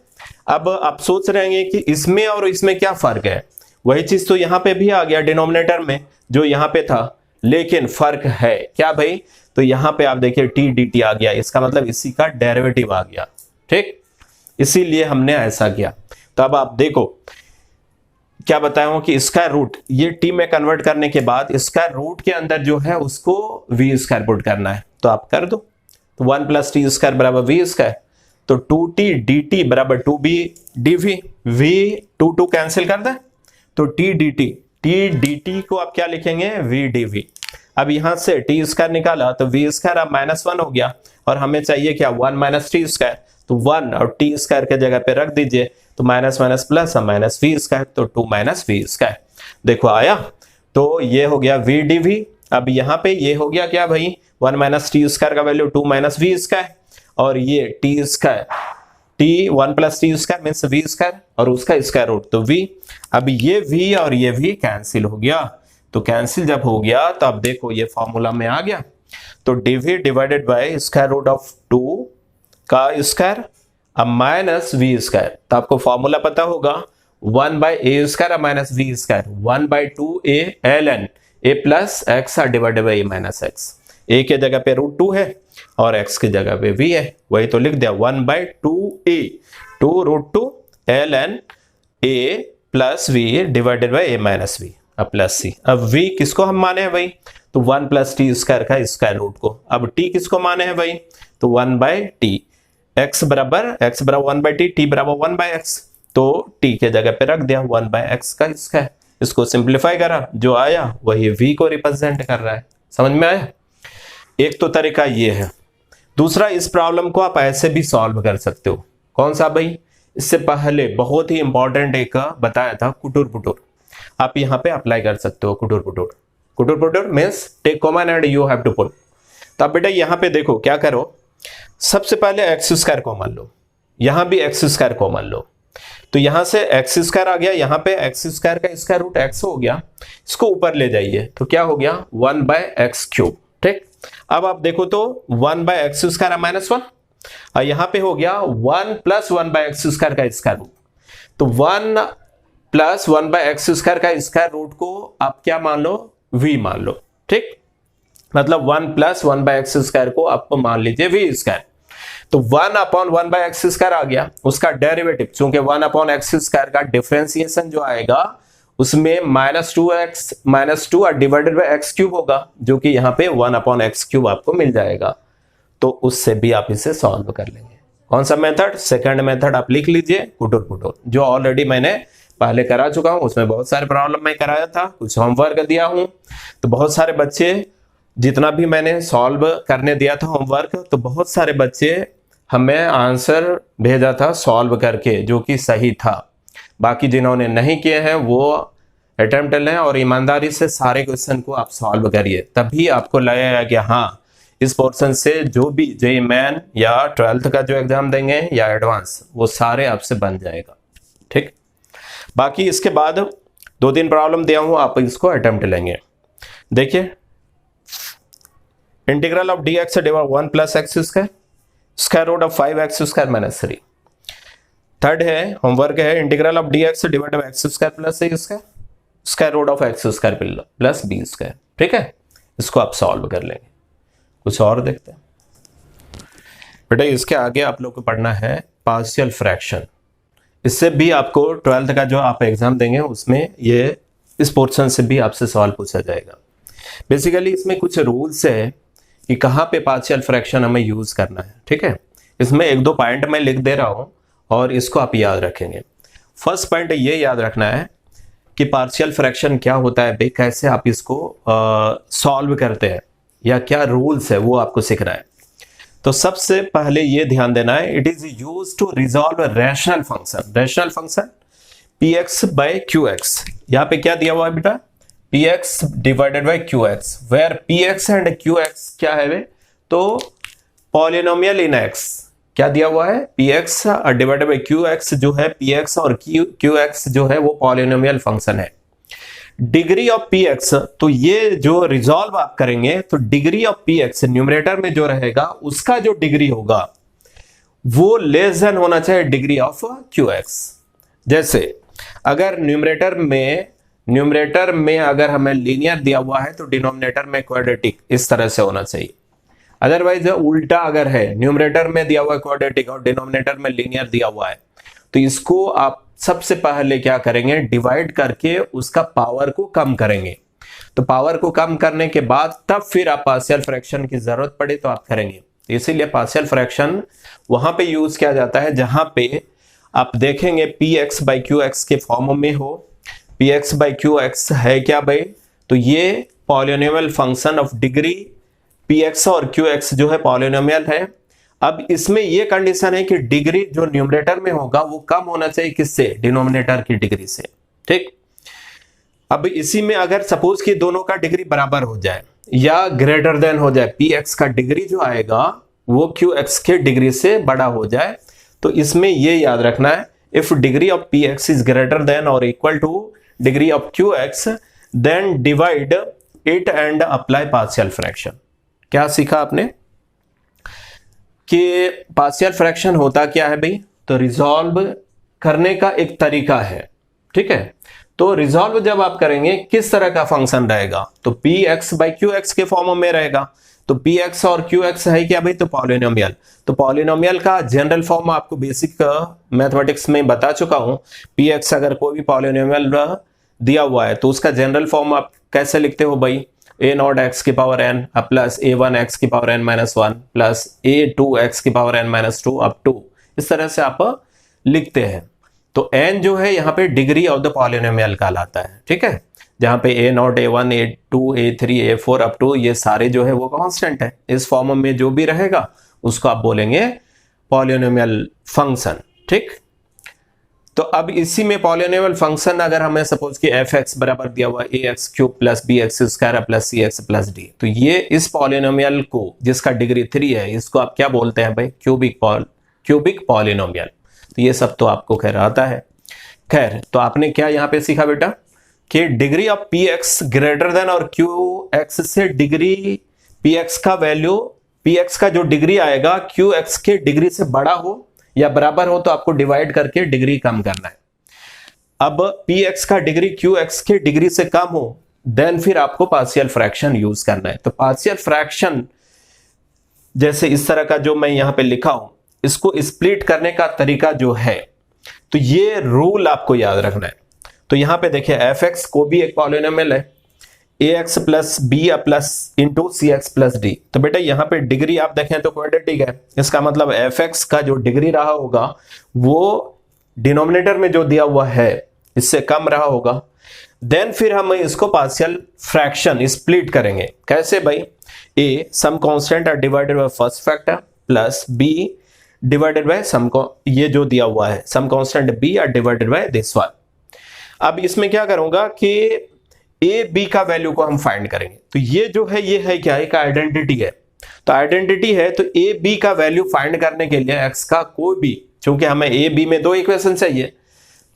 अब आप सोच रहे हैं कि इसमें और इसमें क्या फर्क है, वही चीज तो यहाँ पे भी आ गया डिनोमिनेटर में जो यहाँ पे था, लेकिन फर्क है क्या भाई, तो यहाँ पे आप देखिए टी डी टी आ गया, इसका मतलब इसी का डेरिवेटिव आ गया, ठीक, इसीलिए हमने ऐसा किया। तो अब आप देखो क्या बताया हूं कि इसका रूट ये टी में कन्वर्ट करने के बाद इसका रूट के अंदर जो है उसको वी स्क्वायर पुट करना है, तो आप कर दो, तो 1 प्लस टी स्क्वायर बराबर वी स्क्वायर, तो 2t dt बराबर 2b dv, v 2 कैंसिल कर दे तो t dt को आप क्या लिखेंगे v dv। अब यहां से t स्क्वायर निकाला तो v स्क्वायर अब -1 हो गया, और हमें चाहिए क्या 1 माइनस टी स्क्वायर, तो 1 और t स्क्वायर के जगह पे रख दीजिए, तो minus minus plus minus v square, तो 2 माइनस वी स्क्वायर, देखो आया, तो ये हो गया v dv। अब यहाँ पे ये हो गया क्या भाई 1 माइनस टी स्क्वायर का वैल्यू 2 माइनस वी स्क्वायर, और ये t square t 1 plus t square means v square और उसका स्क्वायर रूट तो v। अब ये v और ये v कैंसिल हो गया, तो कैंसिल जब हो गया तो अब देखो ये फॉर्मूला में आ गया, तो dv divided by square root of 2 का स्क्वायर अब माइनस वी स्क्वायर, तो आपको फॉर्मूला पता होगा 1 by a square minus v square 1 by 2a ln a plus x divided by a minus x, a के जगह पे √2 है और x की जगह पे v है, वही तो लिख दिया 1 by 2a 2√2 ln a plus v divided by a minus v अब प्लस c। अब v किसको हम माने हैं भाई, तो 1 प्लस टी स्क्वायर का स्क्वायर रूट को। अब t किसको माने हैं भाई, तो 1 बाय टी, x बराबर 1 बाय टी, t बराबर 1 बाय x, तो t के जगह पे रख दिया 1 बाय x का स्क्वायर, इसको सिंप्लीफाई करा, जो आया वही v को रिप्रेजेंट कर रहा है। समझ में आया, एक तो तरीका ये है। दूसरा, इस प्रॉब्लम को आप ऐसे भी सॉल्व कर सकते हो, कौन सा भाई, इससे पहले बहुत ही इंपॉर्टेंट एक बताया था कुटुर पुटुर, आप यहाँ पे अप्लाई कर सकते हो कुटुर पुटुर। कुटुर पुटुर means take common and you have to put. तो अब बेटा यहाँ पे देखो क्या करो, सबसे पहले एक्स स्क्वायर कॉमन लो, यहां भी एक्स स्क्वायर कॉमन लो, तो यहां से एक्स स्क्वायर आ गया, यहां पे एक्स स्क्वायर का स्क्वायर रूट एक्स हो गया, इसको ऊपर ले जाइए तो क्या हो गया 1 बाय एक्स क्यूब, ठीक। अब आप देखो तो 1 बाय एक्स स्क्वायर माइनस 1, और यहां पे हो गया 1 प्लस 1 बाय एक्स स्क्वायर का स्क्वायर रूट, तो 1 प्लस 1 बाय एक्स स्क्वायर का स्क्वायर रूट को आप क्या मान लो v मान लो, ठीक, मतलब 1 प्लस 1 बाय एक्स स्क्वायर को आप मान लीजिए वी स्क्वायर, तो 1 अपॉन 1 बाय एक्स स्क्वायर आ गया, उसका डेरिवेटिव चूंकि 1 अपॉन एक्स स्क्वायर का डिफरेंशिएशन जो आएगा उसमें -2 और डिवाइडेड बाय एक्स क्यूब होगा, जो कि यहाँ पे 1 अपॉन एक्स क्यूब आपको मिल जाएगा, तो उससे भी आप इसे सॉल्व कर लेंगे। कौन सा मेथड, सेकंड मेथड आप लिख लीजिए कुटुर पुटुर, जो ऑलरेडी मैंने पहले करा चुका हूं, उसमें बहुत सारे प्रॉब्लम मैं कराया था, कुछ होमवर्क दिया हूं, तो बहुत सारे बच्चे जितना भी मैंने सॉल्व करने दिया था होमवर्क, तो बहुत सारे बच्चे हमें आंसर भेजा था सॉल्व करके जो कि सही था, बाकी जिन्होंने नहीं किए हैं वो अटेम्प्ट लें और ईमानदारी से सारे क्वेश्चन को आप सॉल्व करिए, तभी आपको लगेगा कि हाँ इस पोर्शन से जो भी जेईई मेन या 12th का जो एग्जाम देंगे या एडवांस वो सारे आपसे बन जाएगा, ठीक। बाकी इसके बाद 2-3 प्रॉब्लम दिया हूं, आप इसको अटेम्प्ट लेंगे। देखिए integral of dx divide 1 plus x square square root of 5x स्क्वायर माइनस 3। थर्ड है होमवर्क है integral of dx divide by x square plus a square square root of x square plus b square, ठीक है, इसको आप solve कर लेंगे। कुछ और देखते हैं बेटा, इसके आगे आप लोग को पढ़ना है पार्शियल फ्रैक्शन, इससे भी आपको 12th का जो आप एग्जाम देंगे उसमें ये इस पोर्शन से भी आपसे सवाल पूछा जाएगा। बेसिकली इसमें कुछ रूल्स है कि कहाँ पे पार्शियल फ्रैक्शन हमें यूज करना है, ठीक है, इसमें 1-2 पॉइंट मैं लिख दे रहा हूं और इसको आप याद रखेंगे। फर्स्ट पॉइंट ये याद रखना है कि पार्शियल फ्रैक्शन क्या होता है भाई, कैसे आप इसको सॉल्व करते हैं या क्या रूल्स है वो आपको सीखना है। तो सबसे पहले ये ध्यान देना है, it is use to resolve rational function, rational function px by qx, यहाँ पे क्या दिया हुआ है बेटा px divided by qx, where px and qx क्या है वे, तो पॉलिनोमियल इन x, क्या दिया हुआ है px डिवाइडेड बाय qx जो है px और qx जो है वो पॉलिनोमियल फंक्शन है, डिग्री ऑफ पी एक्स, तो ये जो रिजॉल्व आप करेंगे तो degree of p x numerator में जो रहेगा उसका जो डिग्री होगा वो लेस देन होना चाहिए डिग्री ऑफ क्यू एक्स। जैसे अगर न्यूमरेटर में अगर हमें लीनियर दिया हुआ है तो डिनोमिनेटर में क्वाड्रेटिक इस तरह से होना चाहिए। अदरवाइज उल्टा अगर है, न्यूमरेटर में दिया हुआ है क्वाड्रेटिक और डिनोमिनेटर में लीनियर दिया हुआ है, तो इसको आप सबसे पहले क्या करेंगे, डिवाइड करके उसका पावर को कम करेंगे। तो पावर को कम करने के बाद तब फिर आप पार्शियल फ्रैक्शन की जरूरत पड़े तो आप करेंगे। इसीलिए पार्शियल फ्रैक्शन वहां पे यूज किया जाता है जहां पे आप देखेंगे P x by Q x के फॉर्म में हो। P x by Q x है क्या भाई, तो ये polynomial function of degree P x और क्यू एक्स जो है पॉलिनोमियल है। अब इसमें ये कंडीशन है कि डिग्री जो न्यूमरेटर में होगा वो कम होना चाहिए किससे, डिनोमिनेटर की डिग्री से। ठीक, अब इसी में अगर सपोज कि दोनों का डिग्री बराबर हो जाए या ग्रेटर देन हो जाए, पी एक्स का डिग्री जो आएगा वो क्यू एक्स के डिग्री से बड़ा हो जाए, तो इसमें ये याद रखना है, if degree of p x is greater than or equal to degree of q x then divide it and apply partial fraction. क्या सीखा आपने कि पार्शियल फ्रैक्शन होता क्या है भाई, तो रिजॉल्व करने का एक तरीका है। ठीक है, तो रिजॉल्व जब आप करेंगे किस तरह का फंक्शन रहेगा, तो p x by Q x के फॉर्म में रहेगा। तो पी एक्स और क्यू एक्स है क्या भाई, तो पॉलिनोमियल। तो पॉलिनोमियल का जनरल फॉर्म आपको बेसिक मैथमेटिक्स में बता चुका हूं। पी एक्स अगर कोई भी पॉलिनोमियल दिया हुआ है तो उसका जनरल फॉर्म आप कैसे लिखते हो भाई, ए नॉट एक्स की power n plus a one x की power n minus one plus a two x की power n minus two up to, इस तरह से आप लिखते हैं। तो एन जो है यहाँ पे डिग्री ऑफ द पॉलिनोमियल कहलाता है। ठीक है, जहां पे a naught a one a two a three a four up to ये सारे जो है वो कांस्टेंट है। इस फॉर्म में जो भी रहेगा उसको आप बोलेंगे पॉलिनोमियल फंक्शन। ठीक, तो अब इसी में पॉलिनोमियल फंक्शन अगर हमें सपोज कि एफ एक्स बराबर दिया हुआ a x cube plus B x square plus c x plus D, तो ये इस पॉलिनोमियल को जिसका डिग्री 3 है इसको आप क्या बोलते हैं भाई, क्यूबिक पॉलिनोमियल। तो ये सब तो आपको खैर आता है। खैर, तो आपने क्या यहाँ पे सीखा बेटा कि degree of p x greater than और क्यू एक्स से डिग्री पी एक्स का वैल्यू, पी एक्स का जो डिग्री आएगा क्यू एक्स के डिग्री से बड़ा हो या बराबर हो तो आपको डिवाइड करके डिग्री कम करना है। अब पी एक्स का डिग्री क्यू एक्स के डिग्री से कम हो देन फिर आपको पार्शियल फ्रैक्शन यूज करना है। तो पार्शियल फ्रैक्शन जैसे इस तरह का जो मैं यहां पे लिखा हूं, इसको स्प्लिट करने का तरीका जो है, तो ये रूल आपको याद रखना है। तो यहां पे देखिए एफ एक्स को भी एक पॉलिनोमियल है, A x plus B plus into C x plus D. तो बेटा यहाँ पे डिग्री आप देखें तो क्वाड्रेटिक है, इसका मतलब एफ एक्स का जो डिग्री रहा होगा वो डिनोमिनेटर में जो दिया हुआ है इससे कम रहा होगा। देन फिर हम इसको पार्शियल फ्रैक्शन स्प्लिट करेंगे। कैसे भाई, A some constant are divided by first factor plus B divided by some, ये जो दिया हुआ है some constant B are divided by this one. अब इसमें क्या करूंगा कि ए बी का वैल्यू को हम फाइंड करेंगे। तो ये जो है ये है क्या, एक आइडेंटिटी है। तो आइडेंटिटी है तो ए बी का वैल्यू फाइंड करने के लिए एक्स का कोई भी, क्योंकि हमें ए बी में दो इक्वेशन चाहिए,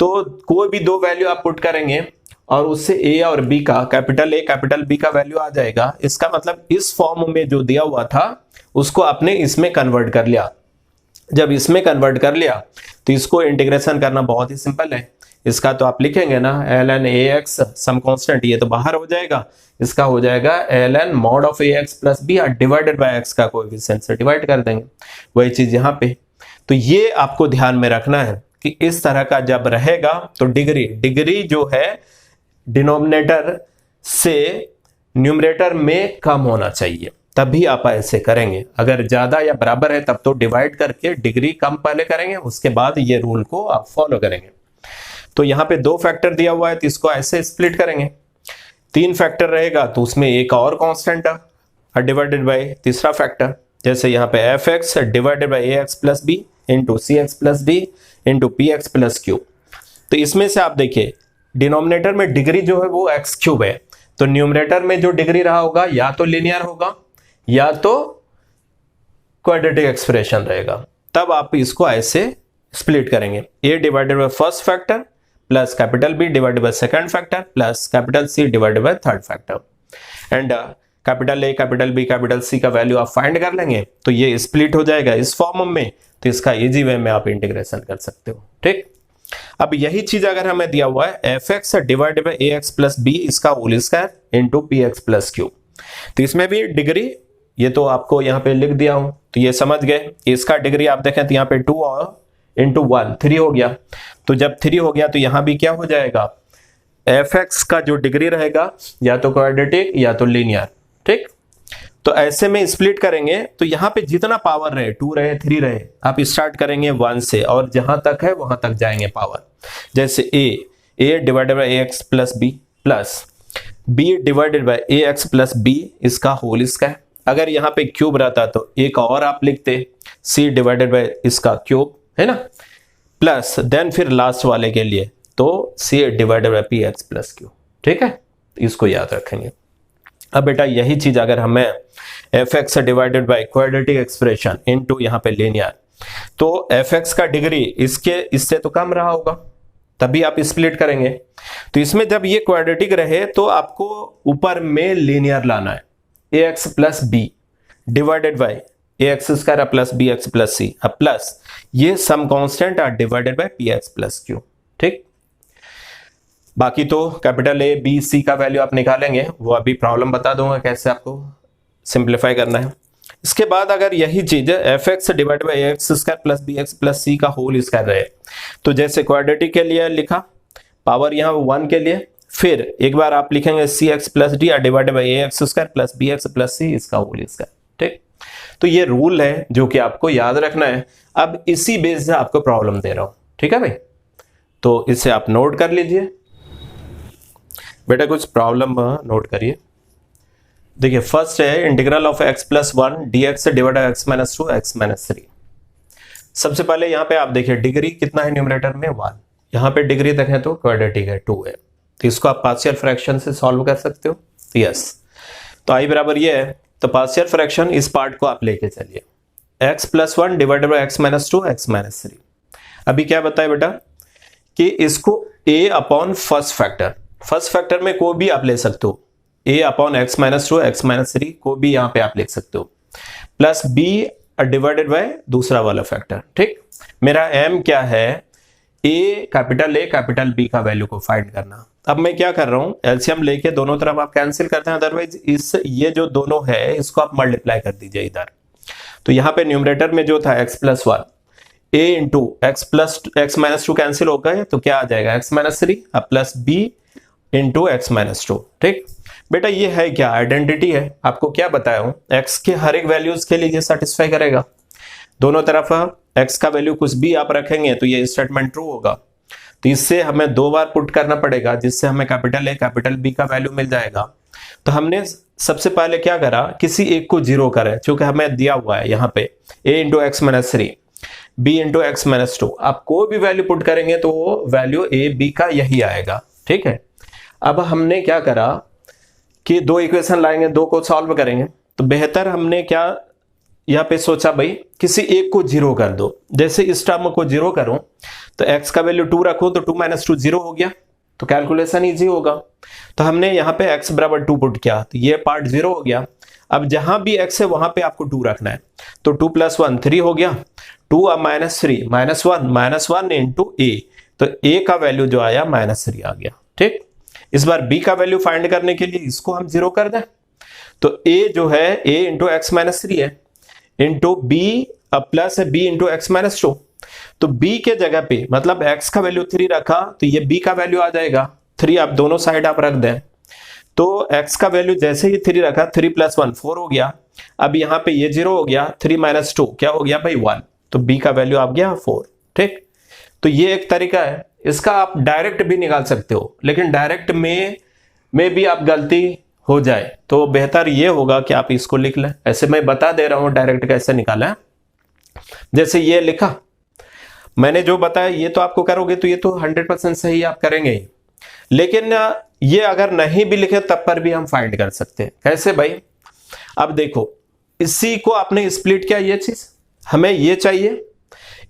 तो कोई भी दो वैल्यू आप पुट करेंगे और उससे ए और बी का, कैपिटल ए कैपिटल बी का वैल्यू आ जाएगा। इसका मतलब इस फॉर्म में जो दिया हुआ था उसको आपने इसमें कन्वर्ट कर लिया। जब इसमें कन्वर्ट कर लिया तो इसको इंटीग्रेशन करना बहुत ही सिंपल है। इसका तो आप लिखेंगे ना l n a x some constant, ये तो बाहर हो जाएगा, इसका हो जाएगा l n mod of a x plus B divided by x का कोएफिशिएंट से डिवाइड कर देंगे। वही चीज यहाँ पे, तो ये आपको ध्यान में रखना है कि इस तरह का जब रहेगा तो डिग्री जो है डिनोमिनेटर से न्यूमरेटर में कम होना चाहिए, तभी आप ऐसे करेंगे। अगर ज्यादा या बराबर है तब तो डिवाइड करके डिग्री कम पहले करेंगे, उसके बाद ये रूल को आप फॉलो करेंगे। तो यहाँ पे दो फैक्टर दिया हुआ है तो इसको ऐसे स्प्लिट करेंगे। 3 फैक्टर रहेगा तो उसमें एक और कांस्टेंट डिवाइडेड बाय तीसरा फैक्टर, जैसे यहाँ पे f x divided by a x plus b into C x plus d into P x plus Q. तो इसमें से आप देखिए डिनोमिनेटर में डिग्री जो है वो एक्स क्यूब है, तो न्यूमरेटर में जो डिग्री रहा होगा या तो लिनियर होगा या तो क्वाड्रेटिक एक्सप्रेशन रहेगा। तब आप इसको ऐसे स्प्लिट करेंगे, A divided by first factor plus capital B divided by second factor plus capital C divided by third factor and capital A capital B capital C का वैल्यू आप फाइंड कर लेंगे तो ये स्प्लिट हो जाएगा इस फॉर्म में, तो इसका इजी वे में आप इंटीग्रेशन कर सकते हो। ठीक, अब यही चीज अगर हमें दिया हुआ है F x divided by A x plus B इसका whole square into P x plus Q, तो इसमें भी डिग्री ये तो आपको यहाँ पे लिख दिया हूं तो ये समझ गए। इसका डिग्री आप देखें तो यहाँ पे 2 और इंटू 1 3 हो गया, तो जब 3 हो गया तो यहाँ भी क्या हो जाएगा एफ एक्स का जो डिग्री रहेगा या तो क्वाड्रेटिक या तो लीनियर। ठीक, तो ऐसे में स्प्लिट करेंगे तो यहाँ पे जितना पावर रहे 2 रहे 3 रहे आप स्टार्ट करेंगे 1 से और जहां तक है वहां तक जाएंगे पावर, जैसे A divided by A x plus B plus B divided by A x plus B इसका होल स्क्वायर। अगर यहाँ पे क्यूब रहता तो एक और आप लिखते सी डिवाइडेड बाई इसका क्यूब, है ना, प्लस देन फिर लास्ट वाले के लिए तो c divided by P x plus Q. ठीक है, इसको याद रखेंगे। अब बेटा यही चीज अगर हमें F x divided by quadratic expression into यहाँ पे लीनियर, तो एफ एक्स का डिग्री इससे तो कम रहा होगा तभी आप स्प्लिट करेंगे। तो इसमें जब ये क्वाड्रेटिक रहे तो आपको ऊपर में लीनियर लाना है A x plus B divided by A x square plus B x plus C अब प्लस ये some constant are divided by P x plus Q. ठीक, बाकी तो कैपिटल ए बी सी का वैल्यू आप निकालेंगे, वो अभी प्रॉब्लम बता दूंगा कैसे आपको सिंप्लीफाई करना है। इसके बाद अगर यही चीज F X divide by A x square plus B x plus सी का होल स्क्वायर रहे तो जैसे क्वाड्रेटिक के लिए लिखा पावर यहाँ 1 के लिए, फिर एक बार आप लिखेंगे C x plus D divided by A x square plus B x plus सी इसका होल स्क्वायर। ठीक, तो ये रूल है जो कि आपको याद रखना है। अब इसी बेस से आपको प्रॉब्लम दे रहा हूं, ठीक है भाई, तो इसे आप नोट कर लीजिए बेटा। कुछ प्रॉब्लम नोट करिए। देखिए फर्स्ट है integral of x plus 1 D x divide x minus 2 x minus 3। सबसे पहले यहाँ पे आप देखिए डिग्री कितना है न्यूमरेटर में 1, यहाँ पे डिग्री देखें तो क्वाड्रेटिक है 2 है, तो इसको आप पार्शियल फ्रैक्शन से सॉल्व कर सकते हो। यस, तो आई बराबर ये है, तो पार्शियल फ्रैक्शन इस पार्ट को आप लेके चलिए x plus 1 divided by x minus 2 x minus 3। अभी क्या बताए बेटा कि इसको a अपॉन फर्स्ट फैक्टर में को भी आप ले सकते हो, a upon x minus 2 x minus 3 को भी यहाँ पे आप लिख सकते हो, प्लस b डिवाइडेड बाय दूसरा वाला फैक्टर। ठीक, मेरा m क्या है a कैपिटल B का वैल्यू को फाइंड करना। अब मैं क्या कर रहा हूं एलसीएम लेके दोनों तरफ आप कैंसिल करते हैं, अदरवाइज इस ये जो दोनों है इसको आप मल्टीप्लाई कर दीजिए इधर। तो यहाँ पे न्यूमरेटर में जो था x plus 1 a into x plus x minus 2 cancel हो गए तो क्या आ जाएगा x माइनस 3 अब plus b into x minus 2। ठीक बेटा, ये है क्या आइडेंटिटी है, आपको क्या बताया हूं x के हर एक वैल्यूज के लिए ये सेटिस्फाई करेगा। दोनों तरफ x का वैल्यू कुछ भी आप रखेंगे तो ये स्टेटमेंट ट्रू होगा, तो इससे हमें 2 बार पुट करना पड़ेगा जिससे हमें कैपिटल A कैपिटल B का वैल्यू मिल जाएगा। तो हमने सबसे पहले क्या करा किसी एक को 0 करें, क्योंकि हमें दिया हुआ है यहाँ पे a into x minus 3 b into x minus 2, आप कोई भी वैल्यू पुट करेंगे तो वो वैल्यू a b का यही आएगा। ठीक है, अब हमने क्या करा कि 2 इक्वेशन लाएंगे, 2 को सॉल्व करेंगे, तो बेहतर हमने क्या यहाँ पे सोचा भाई किसी एक को 0 कर दो। जैसे इस टर्म को 0 करूं तो x का वैल्यू 2 रखो तो 2 माइनस 2 0 हो गया, तो कैलकुलेशन इजी होगा। तो हमने यहाँ पे x बराबर 2 पुट किया तो ये पार्ट 0 हो गया। अब जहां भी x है वहां पे आपको 2 रखना है, तो 2 प्लस 1 3 हो गया, 2 अब माइनस 3 माइनस 1 इंटू a, तो a का वैल्यू जो आया माइनस 3 आ गया। ठीक, इस बार b का वैल्यू फाइंड करने के लिए इसको हम 0 कर दें, तो a जो है a इंटू एक्स माइनस 3 है इंटू b अब प्लस है b इंटू एक्स माइनस 2, तो b के जगह पे मतलब x का वैल्यू 3 रखा तो ये b का वैल्यू आ जाएगा 3, आप दोनों साइड आप रख दें, तो x का वैल्यू जैसे ही 3 रखा 3 प्लस 1 4 हो गया। अब यहाँ पे ये 0 हो गया, 3 माइनस 2 क्या हो गया भाई 1, तो b का वैल्यू आ गया 4। ठीक, तो ये एक तरीका है, इसका आप डायरेक्ट भी निकाल सकते हो, लेकिन डायरेक्ट में भी आप गलती हो जाए तो बेहतर ये होगा कि आप इसको लिख लें। ऐसे मैं बता दे रहा हूं डायरेक्ट कैसे निकाला है। जैसे ये लिखा मैंने जो बताया ये तो आपको करोगे तो ये तो 100% सही आप करेंगे ही, लेकिन ये अगर नहीं भी लिखे तब पर भी हम फाइंड कर सकते हैं। कैसे भाई, अब देखो इसी को आपने स्प्लिट किया, ये चीज हमें ये चाहिए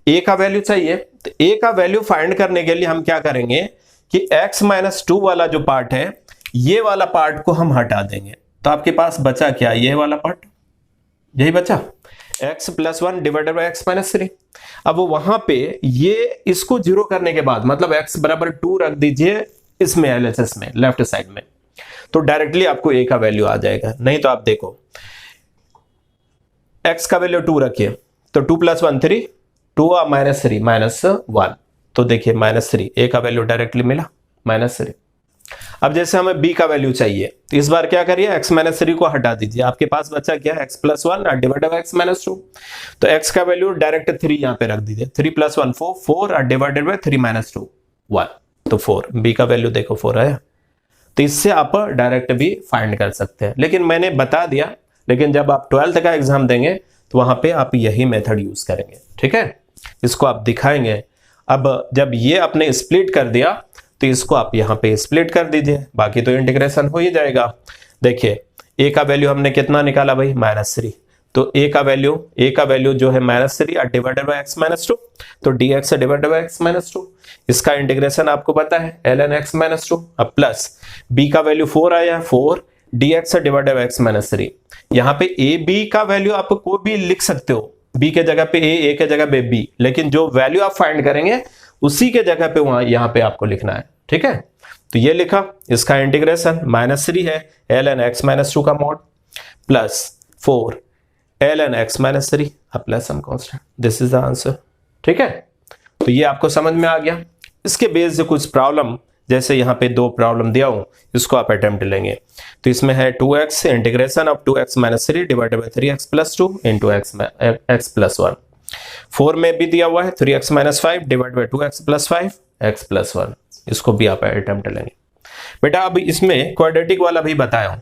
a का वैल्यू चाहिए, तो a का वैल्यू फाइंड करने के लिए हम क्या करेंगे कि x माइनस 2 वाला जो पार्ट है, ये वाला पार्ट को हम हटा देंगे, तो आपके पास बचा क्या, ये वाला पार्ट, यही बचा x plus 1 divided by x minus 3। अब वहां पे ये इसको जीरो करने के बाद मतलब x बराबर 2 रख दीजिए इसमें LHS में लेफ्ट साइड में, तो डायरेक्टली आपको a का वैल्यू आ जाएगा। नहीं तो आप देखो x का वैल्यू 2 रखिए, तो 2 प्लस 1 3, 2 माइनस 3 माइनस 1, तो देखिए माइनस 3, a का वैल्यू डायरेक्टली मिला माइनस 3। अब जैसे हमें b का वैल्यू चाहिए, तो इस बार क्या करिए, x माइनस 3 को हटा दीजिए, आपके पास बचा क्या, x plus 1 divided by x minus 2, तो x का वैल्यू डायरेक्ट 3 यहां पे रख दीजिए, 3 प्लस 1 4, 4 डिवाइडेड बाई 3 माइनस 2 1, तो 4, b का वैल्यू देखो 4 आया। तो इससे आप डायरेक्ट भी फाइंड कर सकते हैं, लेकिन मैंने बता दिया, लेकिन जब आप 12th का एग्जाम देंगे तो वहां पे आप यही मेथड यूज करेंगे, ठीक है, इसको आप दिखाएंगे। अब जब ये आपने स्प्लिट कर दिया तो इसको आप यहाँ पे स्प्लिट कर दीजिए, बाकी तो इंटीग्रेशन हो ही जाएगा। देखिए a का वैल्यू हमने कितना निकाला भाई, माइनस 3, तो a का वैल्यू जो है minus 3 divided by x minus 2, तो dx divided by x minus 2, इसका इंटीग्रेशन आपको पता है ln x माइनस 2, अब प्लस b का वैल्यू 4 आया, 4 dx divided by x minus 3। यहाँ पे a b का वैल्यू आप कोई भी लिख सकते हो, b के जगह पे a के जगह पे b, लेकिन जो वैल्यू आप फाइंड करेंगे उसी के जगह पे वहां यहाँ पे आपको लिखना है, ठीक है। तो ये लिखा, इसका इंटीग्रेशन माइनस 3 है ln x माइनस 2 का mod plus 4 ln x minus 3 plus some constant, this is the answer, ठीक है। तो ये आपको समझ में आ गया। इसके बेस से कुछ प्रॉब्लम, जैसे यहाँ पे 2 प्रॉब्लम दिया हूं, इसको आप अटेम्प्ट लेंगे। तो इसमें है 2x integration of 2x minus 3 divided by 3x plus 2 into x plus 1। 4 में भी दिया हुआ है 3x minus 5 divide by 2x plus 5 x plus 1, इसको भी आप अटेम्प्ट लेंगे। बेटा अब इसमें क्वाड्रेटिक वाला भी बताया हूं,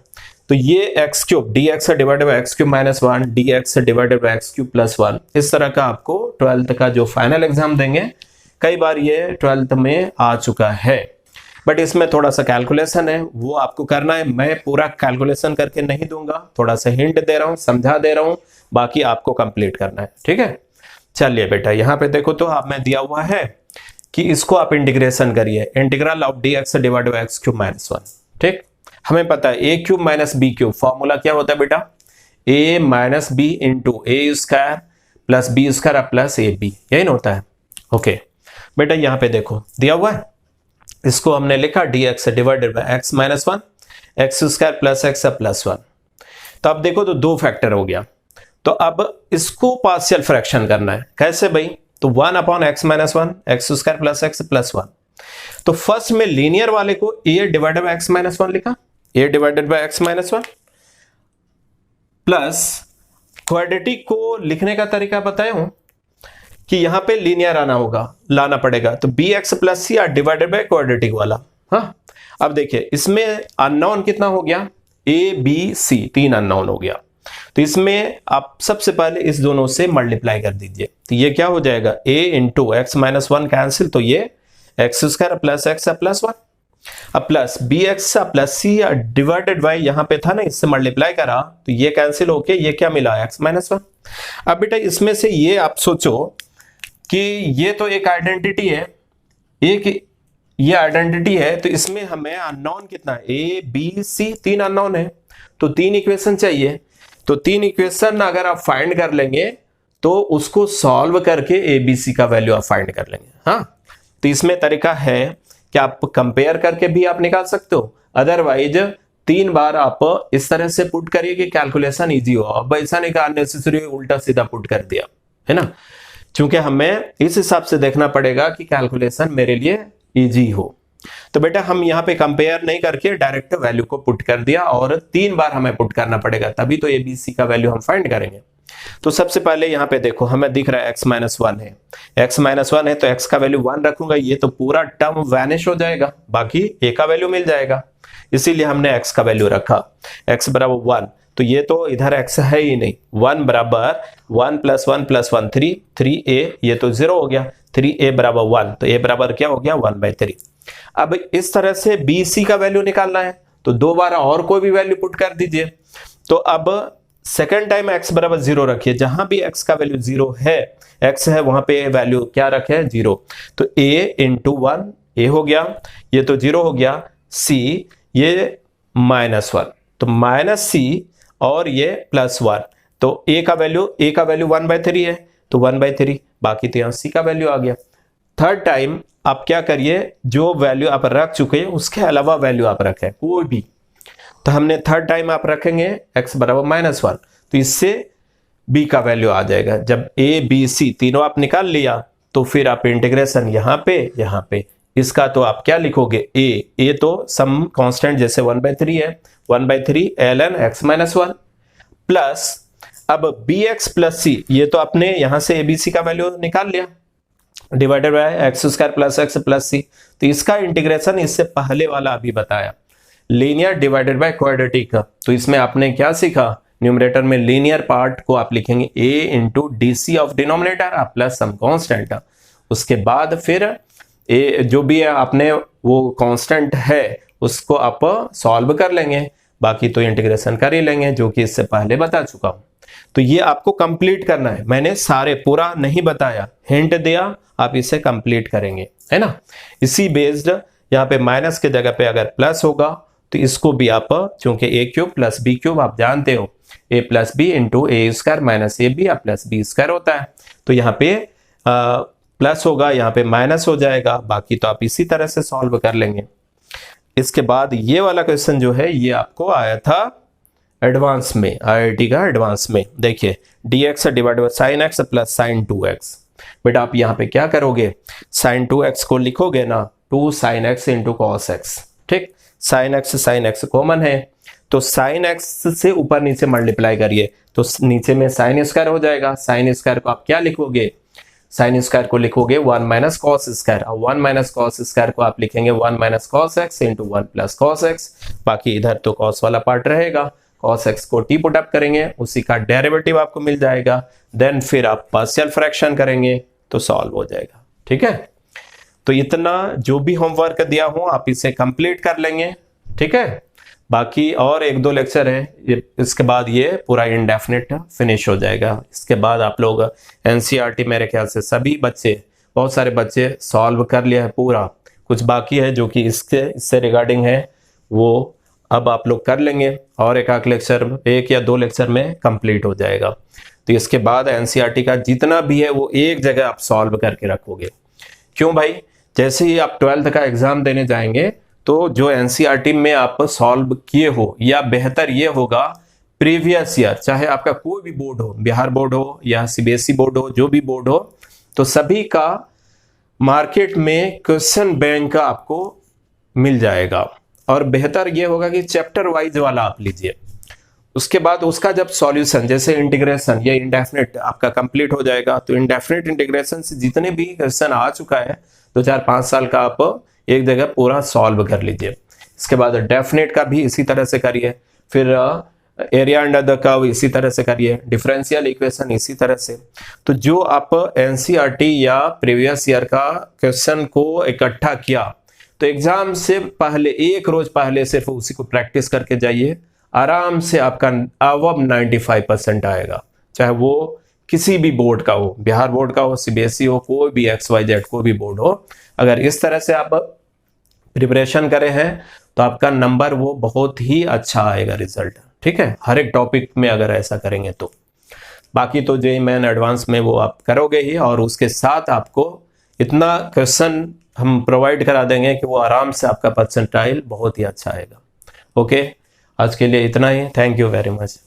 तो ये x cube dx divided by x cube minus 1 dx divided by x cube plus 1, इस तरह का आपको 12th का जो फाइनल एग्जाम देंगे, कई बार ये 12th में आ चुका है, बट इसमें थोड़ा सा कैलकुलेशन है, वो आपको करना है। मैं पूरा कैलकुलेशन करके नहीं दूंगा, थोड़ा सा हिंट दे रहा हूं, समझा दे रहा हूं, बाकी आपको कंप्लीट करना है, ठीक है। चलिए बेटा यहाँ पे देखो, तो आप में दिया हुआ है कि इसको आप इंटीग्रेशन करिए, integral of dx divided by x cube minus 1, ठीक। हमें पता है a cube minus b cube, formula क्या होता है बेटा, a minus b into a square plus b square plus a b, यही ना होता है। ओके बेटा यहाँ पे देखो दिया हुआ है, इसको हमने लिखा dx divided by x minus 1 x square plus x plus 1। तो अब देखो तो 2 फैक्टर हो गया, तो अब इसको पार्शियल फ्रैक्शन करना है, कैसे भाई, तो 1 upon x minus 1 x square plus x plus 1। तो फर्स्ट में लीनियर वाले को a divided by x minus 1 लिखा, a divided by x minus 1 plus quadratic को लिखने का तरीका बताया हूं कि यहां पे लीनियर लाना पड़ेगा, तो bx plus c divided by quadratic वाला। हाँ अब देखिए इसमें अननोन कितना हो गया, a b c, 3 अननोन हो गया, तो इसमें आप सबसे पहले इस दोनों से मल्टीप्लाई कर दीजिए, तो ये क्या हो जाएगा, a into x minus 1 cancel, तो ये x square plus x plus 1, अब plus B x plus c divided by यहाँ पे था ना, इससे मल्टीप्लाई करा तो ये कैंसिल होके ये क्या मिला, एक्स माइनस 1। अब बेटा इसमें से ये आप सोचो कि ये तो एक आइडेंटिटी है, एक ये आइडेंटिटी है, तो इसमें हमें अननोन कितना है, ए बी सी, 3 अननोन है, तो 3 इक्वेशन चाहिए, तो 3 इक्वेशन अगर आप फाइंड कर लेंगे तो उसको सॉल्व करके ए बी सी का वैल्यू आप फाइंड कर लेंगे। हाँ तो इसमें तरीका है कि आप कंपेयर करके भी आप निकाल सकते हो, अदरवाइज 3 बार आप इस तरह से पुट करिए कि कैलकुलेशन इजी हो। अब ऐसा नहीं कि अननेसेसरी उल्टा सीधा पुट कर दिया है ना, क्योंकि हमें इस हिसाब से देखना पड़ेगा कि कैलकुलेशन मेरे लिए इजी हो। तो बेटा हम यहाँ पे कंपेयर नहीं करके डायरेक्ट वैल्यू को पुट कर दिया, और 3 बार हमें पुट करना पड़ेगा, तभी तो ए बी सी का वैल्यू हम फाइंड करेंगे। तो सबसे पहले यहाँ पे देखो हमें दिख रहा है x माइनस 1 है, x माइनस 1 है तो x का वैल्यू 1 रखूंगा, ये तो पूरा टर्म वैनिश हो जाएगा, बाकी a का वैल्यू मिल जाएगा, इसीलिए हमने x का वैल्यू रखा, x बराबर 1, तो ये तो इधर x है ही नहीं, 1 बराबर 1 प्लस 1 प्लस 1 3, 3a, ये तो 0 हो गया, 3a बराबर 1, तो a बराबर क्या हो गया, 1/3। अब इस तरह से बी सी का वैल्यू निकालना है, तो 2 बार और कोई भी वैल्यू पुट कर दीजिए। तो अब सेकेंड टाइम x बराबर 0 रखिए, जहां भी x का वैल्यू 0 है, x है वहां पे वैल्यू क्या रखे, 0, तो a इंटू 1 ए हो गया, ये तो 0 हो गया, सी ये -1, तो -c और ये +1, तो a का वैल्यू 1/3 है, तो 1/3, बाकी तो यहाँ c का वैल्यू आ गया। थर्ड टाइम आप क्या करिए, जो वैल्यू आप रख चुके हैं उसके अलावा वैल्यू आप रखें कोई भी, तो हमने थर्ड टाइम आप रखेंगे x बराबर -1, तो इससे b का वैल्यू आ जाएगा। जब a b c तीनों आप निकाल लिया तो फिर आप इंटीग्रेशन यहाँ पे इसका तो आप क्या लिखोगे, a तो सम कांस्टेंट जैसे 1/3 है, 1/3 ln x -1 प्लस अब bx प्लस c, ये तो आपने यहां से abc का वैल्यू निकाल लिया, divided by x² plus x plus c, तो इसका इंटीग्रेशन इससे पहले वाला अभी बताया, लीनियर डिवाइडेड बाय क्वाड्रेटिक का। तो इसमें आपने क्या सीखा, न्यूमरेटर में लीनियर पार्ट को आप लिखेंगे a into DC of denominator plus some constant, उसके बाद फिर a जो भी है आपने वो कांस्टेंट है उसको आप सॉल्व कर लेंगे, बाकी तो इंटीग्रेशन कर ही लेंगे जो कि इससे पहले बता चुका हूं। तो ये आपको कंप्लीट करना है, मैंने सारे पूरा नहीं बताया, हिंट दिया, आप इसे कंप्लीट करेंगे, है ना। इसी बेस्ड यहाँ पे माइनस के जगह पे अगर प्लस होगा तो इसको भी आप, चूंकि a³ प्लस b³ आप जानते हो a plus b into a² minus ab plus b² होता है, तो यहाँ पे प्लस होगा, यहाँ पे माइनस हो जाएगा, बाकी तो आप इसी तरह से सॉल्व कर लेंगे। इसके बाद ये वाला क्वेश्चन जो है ये आपको आया था एडवांस में, IIT का एडवांस में, देखिए dx divide bye sin x plus sin 2x, बेटा आप यहाँ पे क्या करोगे, sin 2x को लिखोगे ना 2 sin x into cos x, ठीक, sin x कॉमन है, तो sin x से ऊपर नीचे मल्टीप्लाई करिए तो नीचे में sin² हो जाएगा, sin² को आप क्या लिखोगे, sin² को लिखोगे 1 माइनस cos², और 1 माइनस cos² को आप लिखेंगे 1 minus cos x into 1 plus cos x, बाकी इधर तो cos वाला पार्ट रहेगा, cos x को t पुट अप करेंगे, उसी का डेरिवेटिव आपको मिल जाएगा, देन फिर आप पार्शियल फ्रैक्शन करेंगे तो सॉल्व हो जाएगा, ठीक है। तो इतना जो भी होमवर्क दिया हो आप इसे कंप्लीट कर लेंगे, ठीक है। बाकी और 1-2 लेक्चर है, इसके बाद ये पूरा इंडेफिनिट फिनिश हो जाएगा। इसके बाद आप लोग NCERT मेरे ख्याल से सभी बच्चे, बहुत सारे बच्चे सॉल्व कर लिया है पूरा, कुछ बाकी है जो कि इससे रिगार्डिंग है, वो अब आप लोग कर लेंगे और एक लेक्चर, 1 या 2 लेक्चर में कंप्लीट हो जाएगा। तो इसके बाद NCERT का जितना भी है वो एक जगह आप सॉल्व करके रखोगे। क्यों भाई, जैसे ही आप 12th का एग्जाम देने जाएंगे तो जो NCERT में आप सॉल्व किए हो, या बेहतर ये होगा प्रीवियस ईयर, चाहे आपका कोई भी बोर्ड हो, बिहार बोर्ड हो या CBSE बोर्ड हो, जो भी बोर्ड हो, तो सभी का मार्केट में क्वेश्चन बैंक का आपको मिल जाएगा, और बेहतर ये होगा कि चैप्टर वाइज वाला आप लीजिए। उसके बाद उसका जब सॉल्यूशन, जैसे इंटीग्रेशन, ये इंडेफिनिट आपका कंप्लीट हो जाएगा, तो इंडेफिनिट इंटीग्रेशन से जितने भी क्वेश्चन आ चुका है 2-4-5 साल का, आप एक जगह पूरा सॉल्व कर लीजिए। इसके बाद डेफिनेट का भी इसी तरह से करिए, फिर एरिया अंडर द कर्व इसी तरह से करिए, डिफरेंशियल इक्वेशन इसी तरह से। तो जो आप NCERT या प्रीवियस ईयर का क्वेश्चन को इकट्ठा किया, तो एग्जाम से पहले 1 रोज पहले सिर्फ उसी को प्रैक्टिस करके जाइए, आराम से आपका अबव 95% आएगा, चाहे वो किसी भी बोर्ड का हो, बिहार बोर्ड का हो, CBSE हो, कोई भी XYZ कोई भी बोर्ड हो। अगर इस तरह से आप प्रिपरेशन करे हैं तो आपका नंबर वो बहुत ही अच्छा आएगा रिजल्ट, ठीक है, हर एक टॉपिक में अगर ऐसा करेंगे तो। बाकी तो JEE मेन एडवांस में वो आप करोगे ही, और उसके साथ आपको इतना क्वेश्चन हम प्रोवाइड करा देंगे कि वो आराम से आपका परसेंटाइल बहुत ही अच्छा आएगा। ओके, आज के लिए इतना ही, थैंक यू वेरी मच।